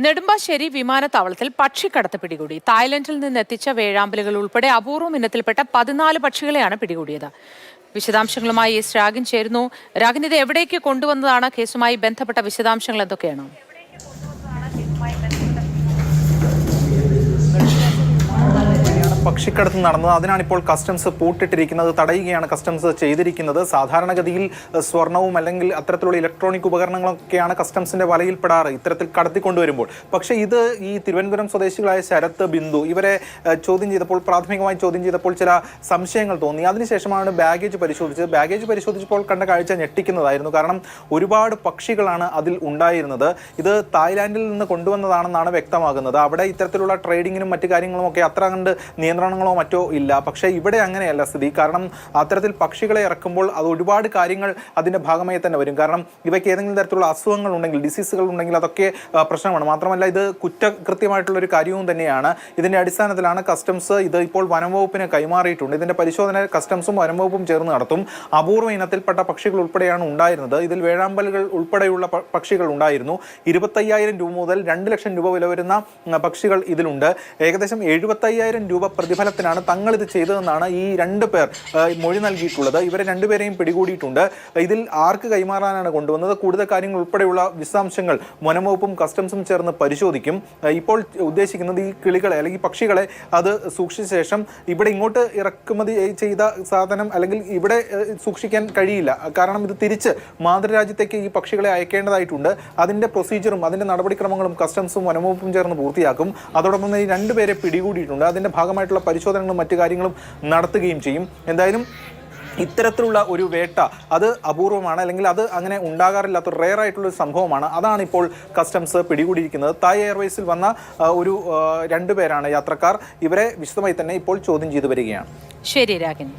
നെടുമ്പാശ്ശേരി വിമാനത്താവളത്തിൽ പക്ഷിക്കടത്ത് പിടികൂടി. തായ്ലൻഡിൽ നിന്ന് എത്തിച്ച വേഴാമ്പലുകൾ ഉൾപ്പെടെ അപൂർവം ഇനത്തിൽപ്പെട്ട 14 പക്ഷികളെയാണ് പിടികൂടിയത്. വിശദാംശങ്ങളുമായി എസ് രാഗിൻ ചേരുന്നു. രാഗിൻ, ഇത് എവിടേക്ക് കൊണ്ടുവന്നതാണ്? കേസുമായി ബന്ധപ്പെട്ട വിശദാംശങ്ങൾ എന്തൊക്കെയാണ്? പക്ഷിക്കടത്ത് നടന്നത്, അതിനാണ് ഇപ്പോൾ കസ്റ്റംസ് പൂട്ടിട്ടിരിക്കുന്നത്, തടയുകയാണ് കസ്റ്റംസ് ചെയ്തിരിക്കുന്നത്. സാധാരണഗതിയിൽ സ്വർണവും അല്ലെങ്കിൽ അത്തരത്തിലുള്ള ഇലക്ട്രോണിക് ഉപകരണങ്ങളൊക്കെയാണ് കസ്റ്റംസിന്റെ വലയിൽപ്പെടാറ് ഇത്തരത്തിൽ കടത്തിക്കൊണ്ടുവരുമ്പോൾ. പക്ഷേ ഇത് ഈ തിരുവനന്തപുരം സ്വദേശികളായ ശരത്, ബിന്ദു ഇവരെ പ്രാഥമികമായി ചോദ്യം ചെയ്തപ്പോൾ ചില സംശയങ്ങൾ തോന്നി. അതിനുശേഷമാണ് ബാഗേജ് പരിശോധിച്ചത്. ബാഗേജ് പരിശോധിച്ചപ്പോൾ കണ്ട കാഴ്ച ഞെട്ടിക്കുന്നതായിരുന്നു. കാരണം ഒരുപാട് പക്ഷികളാണ് അതിൽ ഉണ്ടായിരുന്നത്. ഇത് തായ്ലാൻഡിൽ നിന്ന് കൊണ്ടുവന്നതാണെന്നാണ് വ്യക്തമാകുന്നത്. അവിടെ ഇത്തരത്തിലുള്ള ട്രേഡിങ്ങിനും മറ്റു കാര്യങ്ങളും ഒക്കെ അത്ര കണ്ട് നിയന്ത്രണങ്ങളോ മറ്റോ ഇല്ല. പക്ഷേ ഇവിടെ അങ്ങനെയല്ല സ്ഥിതി. കാരണം അത്തരത്തിൽ പക്ഷികളെ ഇറക്കുമ്പോൾ അത് ഒരുപാട് കാര്യങ്ങൾ അതിൻ്റെ ഭാഗമായി തന്നെ വരും. കാരണം ഇവയ്ക്ക് ഏതെങ്കിലും തരത്തിലുള്ള അസുഖങ്ങൾ ഉണ്ടെങ്കിൽ, ഡിസീസുകൾ ഉണ്ടെങ്കിൽ അതൊക്കെ പ്രശ്നമാണ്. മാത്രമല്ല ഇത് കുറ്റകൃത്യമായിട്ടുള്ളൊരു കാര്യവും തന്നെയാണ്. ഇതിൻ്റെ അടിസ്ഥാനത്തിലാണ് കസ്റ്റംസ് ഇത് ഇപ്പോൾ വനംവകുപ്പിന് കൈമാറിയിട്ടുണ്ട്. ഇതിൻ്റെ പരിശോധന കസ്റ്റംസും വനംവകുപ്പും ചേർന്ന് നടത്തും. അപൂർവ ഇനത്തിൽപ്പെട്ട പക്ഷികൾ ഉൾപ്പെടെയാണ് ഉണ്ടായിരുന്നത്. ഇതിൽ വേഴാമ്പലുകൾ ഉൾപ്പെടെയുള്ള പക്ഷികൾ ഉണ്ടായിരുന്നു. 25,000 രൂപ മുതൽ 2 ലക്ഷം രൂപ വില വരുന്ന പക്ഷികൾ ഇതിലുണ്ട്. ഏകദേശം 75,000 രൂപ പ്രതിഫലത്തിനാണ് തങ്ങൾ ഇത് ചെയ്തതെന്നാണ് ഈ 2 പേർ മൊഴി നൽകിയിട്ടുള്ളത്. ഇവരെ 2 പേരെയും പിടികൂടിയിട്ടുണ്ട്. ഇതിൽ ആർക്ക് കൈമാറാനാണ് കൊണ്ടുവന്നത്, കൂടുതൽ കാര്യങ്ങൾ ഉൾപ്പെടെയുള്ള വിശദാംശങ്ങൾ വനംവകുപ്പും കസ്റ്റംസും ചേർന്ന് പരിശോധിക്കും. ഇപ്പോൾ ഉദ്ദേശിക്കുന്നത് ഈ കിളികളെ അല്ലെങ്കിൽ പക്ഷികളെ അത് സൂക്ഷിച്ച ശേഷം ഇവിടെ ഇങ്ങോട്ട് ഇറക്കുമതി ചെയ്ത സാധനം അല്ലെങ്കിൽ ഇവിടെ സൂക്ഷിക്കാൻ കഴിയില്ല. കാരണം ഇത് തിരിച്ച് മാതൃരാജ്യത്തേക്ക് ഈ പക്ഷികളെ അയക്കേണ്ടതായിട്ടുണ്ട്. അതിൻ്റെ പ്രൊസീജിയറും അതിൻ്റെ നടപടിക്രമങ്ങളും കസ്റ്റംസും വനംവകുപ്പും ചേർന്ന് പൂർത്തിയാക്കും. അതോടൊപ്പം തന്നെ ഈ 2 പേരെ പിടികൂടിയിട്ടുണ്ട്. അതിൻ്റെ ഭാഗമായിട്ടുള്ള പരിശോധനകളും മറ്റു കാര്യങ്ങളും നടത്തുകയും ചെയ്യും. എന്തായാലും ഇത്തരത്തിലുള്ള ഒരു വേട്ട അത് അപൂർവമാണ്, അല്ലെങ്കിൽ അത് അങ്ങനെ ഉണ്ടാകാറില്ലാത്ത റെയർ ആയിട്ടുള്ളൊരു സംഭവമാണ്. അതാണ് ഇപ്പോൾ കസ്റ്റംസ് പിടികൂടിയിരിക്കുന്നത്. തായ് എയർവേസിൽ വന്ന ഒരു 2 പേരാണ് യാത്രക്കാർ. ഇവരെ വിശദമായി തന്നെ ഇപ്പോൾ ചോദ്യം ചെയ്തു വരികയാണ്. ശരി രാഗിൻ.